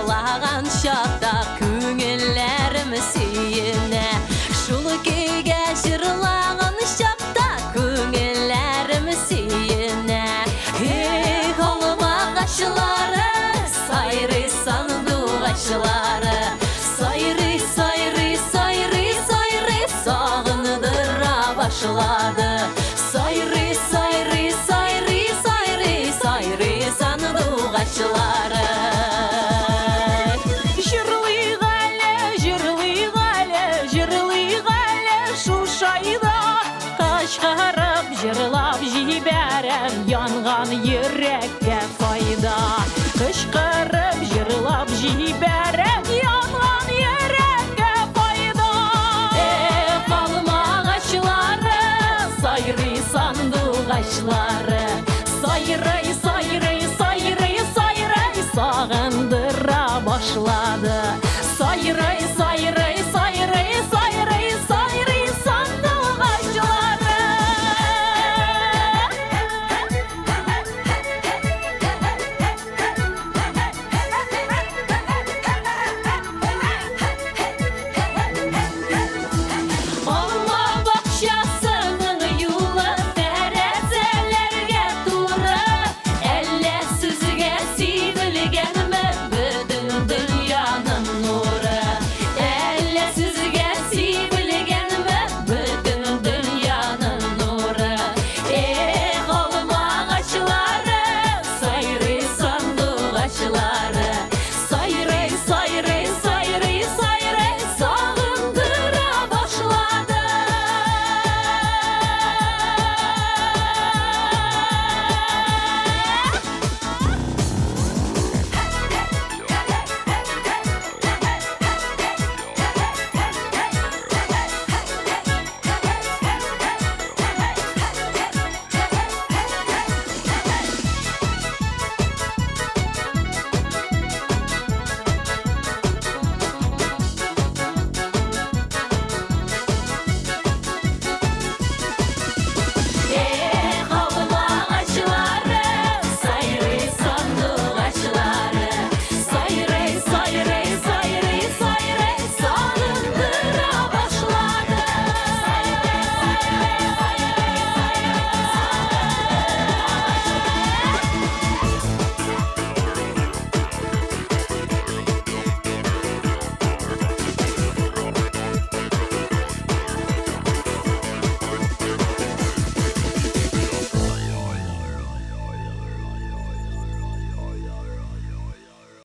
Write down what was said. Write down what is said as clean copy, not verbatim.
жырлаған шақта көңіллерім сүйіне. Шул күйге жырлаған шақта көңіллерім сүйіне. Ей, қолыма қашылары, сайры санду қашылары, сайры, сайры, сайры, сайры, сағындыра башылады. Сайры, сайры, сайры, сайры, сайры, санду қашылары. Жырлап жибәрәм янған йөрәккә файда. Кычкырып жырлап жибәрәм янған йөрәккә файда. Калмагачлары, сайрый сандугачлары, сайрый, сайрый, сайрый, сайрый, сагындыра башлады. Сайрый, сайрый,